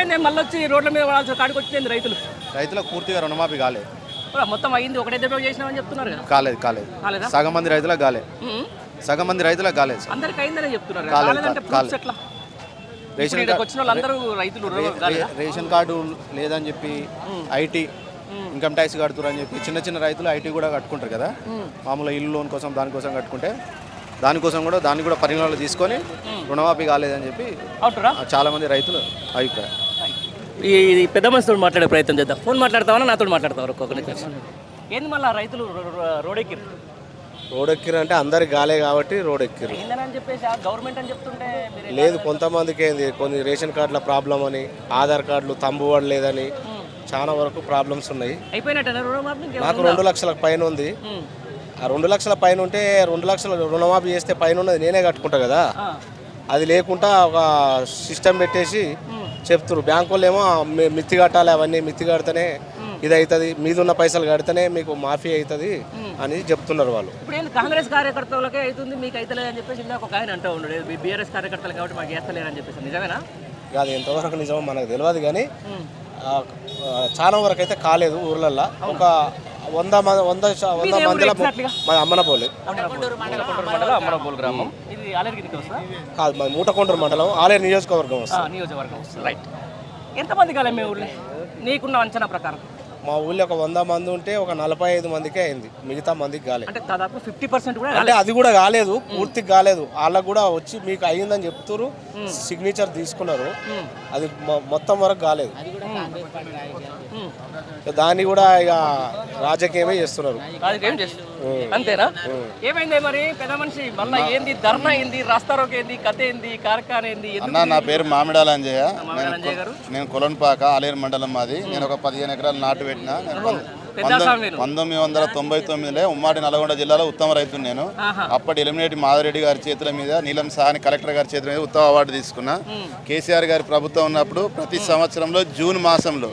ఏమైంది మళ్ళీ వచ్చి రోడ్ల మీద వాడాల్సిన కాడికి వచ్చింది రైతులకు పూర్తిగా రుణమాఫీ కాలేదు. మొత్తం అయింది ఒకటే దెబ్బ చేసినామని చెప్తున్నారు కదా. కాలేదు. సగం మంది రైతులకు కాలేదు. అందరికి అయిందని చెప్తున్నారు. రేషన్ కార్డు లేదని చెప్పి ఐటీ ఇన్కమ్ ట్యాక్స్ కడుతున్నారు అని చెప్పి చిన్న రైతులు ఐటీ కూడా కట్టుకుంటారు కదా, మామూలుగా ఇల్లు లోన్ కోసం దానికోసం కట్టుకుంటే దాన్ని కూడా పరిగణనలో తీసుకొని రుణమాఫీ కాలేదని చెప్పి చాలా మంది రైతులు అభిప్రాయం. ఈ పెద్ద మనిషితో మాట్లాడే ప్రయత్నం చేద్దాం. ఫోన్ మాట్లాడతామన్నా నాతో మాట్లాడతారు ఒక్కొక్కరి. ఏంది మళ్ళీ రైతులు రోడ్ ఎక్కిరు అంటే అందరికి గాలే కాబట్టి రోడ్ ఎక్కిరు అని చెప్పేసి గవర్నమెంట్ అని చెప్తుంటే లేదు. కొంతమందికి ఏంది కొన్ని రేషన్ కార్డుల ప్రాబ్లం అని, ఆధార్ కార్డులు తంబు పడలేదని చాలా వరకు ప్రాబ్లమ్స్ ఉన్నాయి. నాకు 2 లక్షల పైన ఉంది. ఆ 2 లక్షల పైన ఉంటే 2 లక్షల రుణమాఫీ చేస్తే పైన ఉన్నది నేనే కట్టుకుంటా కదా. అది లేకుండా ఒక సిస్టమ్ పెట్టేసి చెప్తున్నారు. బ్యాంకు వాళ్ళు ఏమో మిత్తి కట్టాలి, అవన్నీ మిత్తి కడితేనే ఇది అవుతుంది, మీదున్న పైసలు కడితేనే మీకు మాఫీ అవుతుంది అని చెప్తున్నారు వాళ్ళు. ఇప్పుడు కాంగ్రెస్ కార్యకర్తలకే అవుతుంది మీకు అవుతలేదు అని చెప్పేసి ఒక ఆయన అంటూ ఉన్నాడు. బీఆర్ఎస్ కార్యకర్తలు కాబట్టి మాకు వేస్తలేరు అని చెప్పేసి నిజమేనా? అది ఎంతవరకు నిజమో మనకు తెలియదు కానీ చాలా వరకు అయితే కాలేదు. ఊర్లల్లో ఒక 100 మందిలో మాది అమ్మనపోలే గ్రామం కాదు, మాది మూటకొండూరు మండలం ఆలేరు నియోజకవర్గం వస్తుంది. ఎంతమంది కాలే మీ ఊళ్ళో నీకున్న అంచనా ప్రకారం? మా ఊళ్ళో ఒక 100 మంది ఉంటే ఒక 45 మందికే అయింది, మిగతా మందికి కాలేదు. అంటే దాదాపు 50% కూడా అంటే అది కూడా కాలేదు, పూర్తిగా కాలేదు. వాళ్ళకు కూడా వచ్చి మీకు అయ్యిందని చెప్తారు, సిగ్నేచర్ తీసుకున్నారు, అది మొత్తం వరకు కాలేదు. దాన్ని కూడా ఇక రాజకీయమే చేస్తున్నారు. అంతేనా? ఏమైంది మరి పెద్ద మనిషి మళ్ళీ ఏంది ధర్నా ఏంది, రాస్తారోకి ఏంది, కథ ఏంది, కార్ఖాన ఏంది? నా పేరు మామిడాల అంజయ్య. నేను కొలన్పాక ఆలేరు మండలం మాది. నేను ఒక 15 ఎకరాలు నాటు పెట్టిన. 1999లో ఉమ్మడి నల్గొండ జిల్లాలో ఉత్తమ రైతుని నేను. అప్పటి ఎలిమినేటి మాధవరెడ్డి గారి చేతుల మీద, నీలం సాహని కలెక్టర్ గారి చేతుల మీద ఉత్తమ అవార్డు తీసుకున్నా. కేసీఆర్ గారి ప్రభుత్వం ఉన్నప్పుడు ప్రతి సంవత్సరంలో జూన్ మాసంలో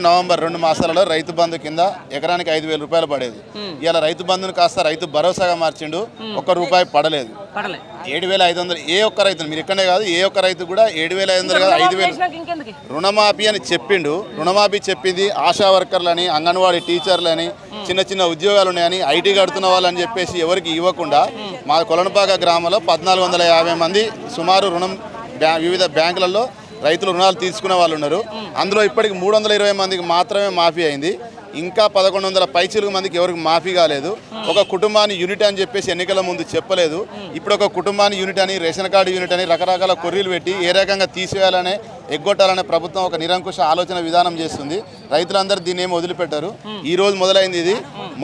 నవంబర్ 2 మాసాలలో రైతు బంధు కింద ఎకరానికి 5,000 రూపాయలు పడేది. ఇలా రైతు బంధును కాస్త రైతు భరోసాగా మార్చిండు. ₹1 పడలేదు. 7,500 ఏ ఒక్క రైతు, మీరు ఇక్కడే కాదు, ఏ ఒక్క రైతు కూడా 7,500 కాదు 5,000 రుణమాఫీ అని చెప్పిండు. రుణమాఫీ చెప్పింది ఆశా వర్కర్లని, అంగన్వాడీ టీచర్లని, చిన్న ఉద్యోగాలు ఉన్నాయని, ఐటీ కడుతున్న వాళ్ళని చెప్పేసి ఎవరికి ఇవ్వకుండా మా కొలనపాక గ్రామంలో 1,450 మంది సుమారు వివిధ బ్యాంకులలో రైతులు రుణాలు తీసుకునే వాళ్ళు ఉన్నారు. అందులో ఇప్పటికి 320 మందికి మాత్రమే మాఫీ అయింది. ఇంకా 1,100 పైచిలుగు మందికి ఎవరికి మాఫీ కాలేదు. ఒక కుటుంబాన్ని యూనిట్ అని చెప్పేసి ఎన్నికల ముందు చెప్పలేదు. ఇప్పుడు ఒక కుటుంబాన్ని యూనిట్ అని, రేషన్ కార్డు యూనిట్ అని రకరకాల కొర్రీలు పెట్టి ఏ రకంగా తీసివేయాలనే, ఎగ్గొట్టాలనే ప్రభుత్వం ఒక నిరంకుశ ఆలోచన విధానం చేస్తుంది. రైతులందరూ దీన్ని ఏమి వదిలిపెట్టారు. ఈ రోజు మొదలైంది ఇది.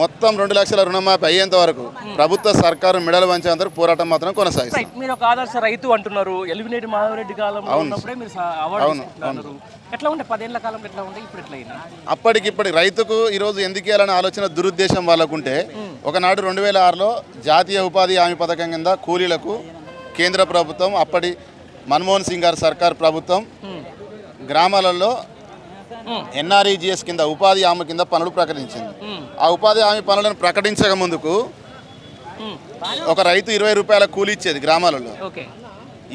మొత్తం 2 లక్షల రుణమాఫీ అయ్యేంత వరకు ప్రభుత్వ సర్కారు మెడలు వంచేంత వరకు పోరాటం మాత్రం కొనసాగిస్తుంది. మీరు ఒక ఆదర్శ రైతు అంటున్నారు. ఎలిమినేట్ మాధవరెడ్డి కాలంలో ఉన్నప్పుడే మీరు అవార్డు ఎట్లా ఉంటే 10 ఏళ్ల కాలంలో ఎట్లా ఉంటే ఇప్పుడు ఎట్లా అయింది? అప్పటికిప్పటి రైతుకు ఈరోజు ఎందుకు ఇవ్వాలనే ఆలోచన దురుద్దేశం వాళ్ళకుంటే, ఒకనాడు 2006లో జాతీయ ఉపాధి హామీ పథకం కింద కూలీలకు కేంద్ర ప్రభుత్వం, అప్పటి మన్మోహన్ సింగ్ గారి సర్కార్ ప్రభుత్వం గ్రామాలలో ఎన్ఆర్ఈజిఎస్ కింద ఉపాధి హామీ కింద పనులు ప్రకటించింది. ఆ ఉపాధి హామీ పనులను ప్రకటించక ముందుకు ఒక రైతు 20 రూపాయల కూలీ ఇచ్చేది గ్రామాలలో.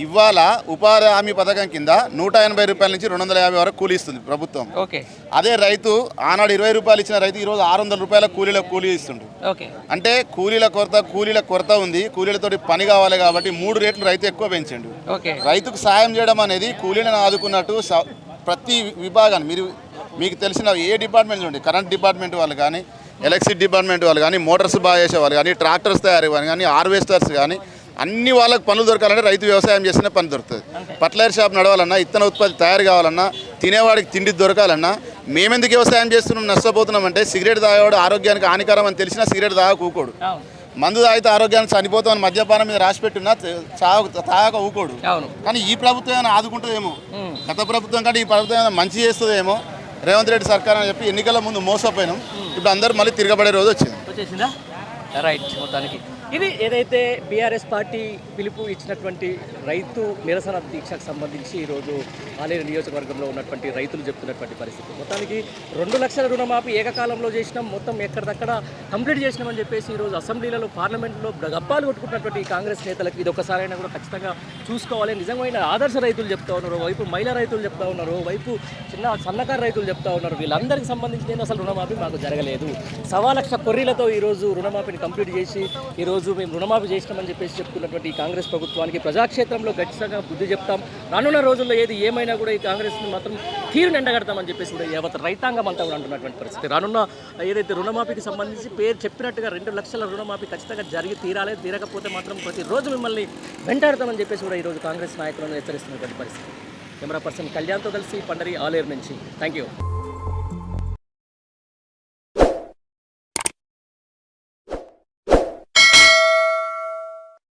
ఇవాళ ఉపాధి హామీ పథకం కింద 180 రూపాయల నుంచి 250 వరకు కూలీ ఇస్తుంది ప్రభుత్వం. అదే రైతు ఆనాడు 20 రూపాయలు ఇచ్చిన రైతు ఈరోజు 600 రూపాయల కూలీ ఇస్తుండు. అంటే కూలీల కొరత ఉంది. కూలీలతోటి పని కావాలి కాబట్టి 3 రేట్లు రైతు ఎక్కువ పెంచిండు. రైతుకు సాయం చేయడం అనేది కూలీలను ఆదుకున్నట్టు ప్రతి విభాగాన్ని మీకు తెలిసిన ఏ డిపార్ట్మెంట్ ఉండి, కరెంట్ డిపార్ట్మెంట్ వాళ్ళు కానీ, ఎలక్ట్రిసిటీ డిపార్ట్మెంట్ వాళ్ళు కానీ, మోటార్స్ బాగా చేసే వాళ్ళు కానీ, ట్రాక్టర్స్ తయారీ వాళ్ళు కానీ, హార్వెస్టర్స్ కానీ, అన్ని వాళ్ళకి పనులు దొరకాలంటే రైతు వ్యవసాయం చేస్తేనే పని దొరుకుతుంది. ఫర్టిలైజర్ షాప్ నడవాలన్నా, ఇత్తన ఉత్పత్తి తయారు కావాలన్నా, తినేవాడికి తిండి దొరకాలన్నా, మేమెందుకు వ్యవసాయం చేస్తున్నాం నష్టపోతున్నామంటే, సిగరెట్ తాగేవాడు ఆరోగ్యానికి హానికరం అని తెలిసినా సిగరెట్ తాగక ఊకోడు. మందు తాగితే ఆరోగ్యానికి చనిపోతామని మద్యపానం మీద రాసి పెట్టినా తాగక ఊకోడు. కానీ ఈ ప్రభుత్వం ఏమైనా ఆదుకుంటుందేమో, గత ప్రభుత్వం కంటే ఈ ప్రభుత్వం ఏమైనా మంచి చేస్తుందేమో, రేవంత్ రెడ్డి సర్కార్ అని చెప్పి ఎన్నికల ముందు మోసపోయినాం. ఇప్పుడు అందరూ మళ్ళీ తిరగబడే రోజు వచ్చింది. రైట్. మొత్తానికి ఇది ఏదైతే బీఆర్ఎస్ పార్టీ పిలుపు ఇచ్చినటువంటి రైతు నిరసన దీక్షకు సంబంధించి ఈరోజు ఆలేరు నియోజకవర్గంలో ఉన్నటువంటి రైతులు చెప్తున్నటువంటి పరిస్థితి. మొత్తానికి 2 లక్షల రుణమాఫీ ఏకకాలంలో చేసినాం, మొత్తం ఎక్కడిదక్కడ కంప్లీట్ చేసినామని చెప్పేసి ఈరోజు అసెంబ్లీలలో పార్లమెంట్లో గప్పాలు కొట్టుకుంటున్నటువంటి కాంగ్రెస్ నేతలకు ఇది ఒకసారైనా కూడా ఖచ్చితంగా చూసుకోవాలి. నిజమైన ఆదర్శ రైతులు చెప్తా ఉన్నారు, వైపు మహిళా రైతులు చెప్తా ఉన్నారు, వైపు సన్నకారు రైతులు చెప్తా ఉన్నారు. వీళ్ళందరికీ సంబంధించి అసలు రుణమాఫీ మాకు జరగలేదు. 1.25 లక్ష కొర్రీలతో ఈరోజు రుణమాఫీని కంప్లీట్ చేసి ఈరోజు మేము రుణమాఫీ చేసినామని చెప్పేసి చెప్తున్నటువంటి ఈ కాంగ్రెస్ ప్రభుత్వానికి ప్రజాక్షేత్రంలో ఖచ్చితంగా బుద్ధి చెప్తాం. రానున్న రోజుల్లో ఏది ఏమైనా కూడా ఈ కాంగ్రెస్ని మాత్రం తీరుని ఎండగడతామని చెప్పేసి కూడా యావత్ రైతాంగం అంతా కూడా అంటున్నటువంటి పరిస్థితి. రానున్న ఏదైతే రుణమాఫీకి సంబంధించి పేరు చెప్పినట్టుగా 2 లక్షల రుణమాఫీ ఖచ్చితంగా జరిగి తీరాలి, తీరకపోతే మాత్రం ప్రతిరోజు మిమ్మల్ని వెంటాడతామని చెప్పేసి కూడా ఈరోజు కాంగ్రెస్ నాయకులను హెచ్చరిస్తున్నటువంటి పరిస్థితి. కెమెరా పర్సన్ కళ్యాణ్తో కలిసి పండరి ఆలేరు నుంచి. Thank you.